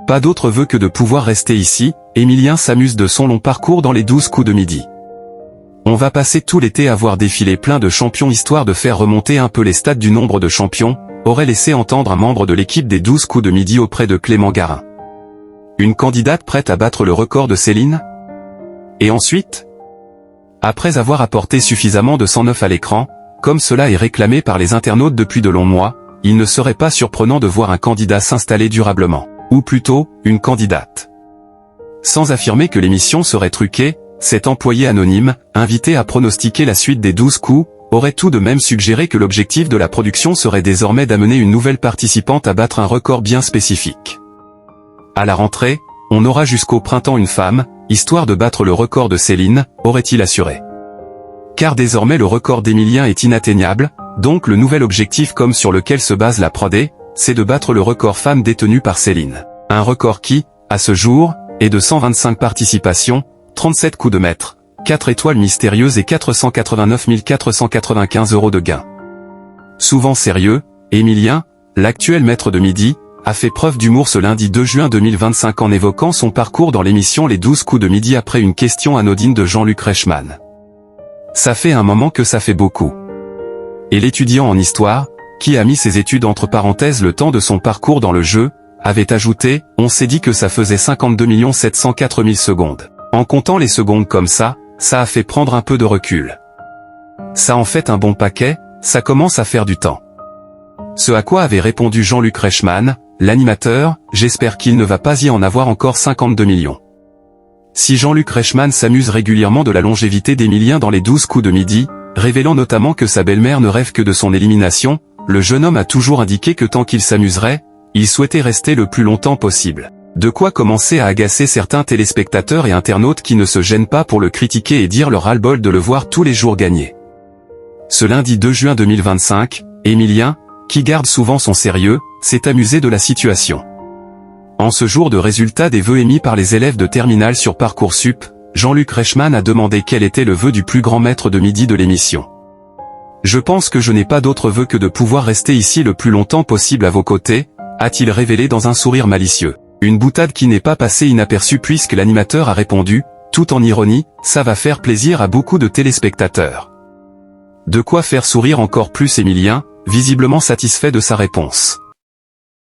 Pas d'autre vœu que de pouvoir rester ici, Emilien s'amuse de son long parcours dans les 12 coups de midi. On va passer tout l'été à voir défiler plein de champions histoire de faire remonter un peu les stats du nombre de champions, aurait laissé entendre un membre de l'équipe des 12 coups de midi auprès de Clément Garin. Une candidate prête à battre le record de Céline? Et ensuite? Après avoir apporté suffisamment de sang neuf à l'écran, comme cela est réclamé par les internautes depuis de longs mois, il ne serait pas surprenant de voir un candidat s'installer durablement. Ou plutôt, une candidate. Sans affirmer que l'émission serait truquée, cet employé anonyme, invité à pronostiquer la suite des 12 coups, aurait tout de même suggéré que l'objectif de la production serait désormais d'amener une nouvelle participante à battre un record bien spécifique. À la rentrée, on aura jusqu'au printemps une femme, histoire de battre le record de Céline, aurait-il assuré. Car désormais le record d'Emilien est inatteignable, donc le nouvel objectif comme sur lequel se base la prod, c'est de battre le record femme détenu par Céline. Un record qui, à ce jour, est de 125 participations, 37 coups de maître, 4 étoiles mystérieuses et 489 495 € de gains. Souvent sérieux, Emilien, l'actuel maître de midi, a fait preuve d'humour ce lundi 2 juin 2025 en évoquant son parcours dans l'émission Les 12 coups de midi après une question anodine de Jean-Luc Reichmann. Ça fait un moment que ça fait beaucoup. Et l'étudiant en histoire, qui a mis ses études entre parenthèses le temps de son parcours dans le jeu, avait ajouté « On s'est dit que ça faisait 52 704 000 secondes. En comptant les secondes comme ça a fait prendre un peu de recul. Ça en fait un bon paquet, ça commence à faire du temps. » Ce à quoi avait répondu Jean-Luc Reichmann, l'animateur, « J'espère qu'il ne va pas y en avoir encore 52 millions. » Si Jean-Luc Reichmann s'amuse régulièrement de la longévité d'Emilien dans les 12 coups de midi, révélant notamment que sa belle-mère ne rêve que de son élimination, le jeune homme a toujours indiqué que tant qu'il s'amuserait, il souhaitait rester le plus longtemps possible. De quoi commencer à agacer certains téléspectateurs et internautes qui ne se gênent pas pour le critiquer et dire leur ras-le-bol de le voir tous les jours gagner. Ce lundi 2 juin 2025, Emilien, qui garde souvent son sérieux, s'est amusé de la situation. En ce jour de résultat des vœux émis par les élèves de terminale sur Parcoursup, Jean-Luc Reichmann a demandé quel était le vœu du plus grand maître de midi de l'émission. « Je pense que je n'ai pas d'autre vœu que de pouvoir rester ici le plus longtemps possible à vos côtés », a-t-il révélé dans un sourire malicieux. Une boutade qui n'est pas passée inaperçue puisque l'animateur a répondu, tout en ironie, « Ça va faire plaisir à beaucoup de téléspectateurs ». De quoi faire sourire encore plus Emilien, visiblement satisfait de sa réponse.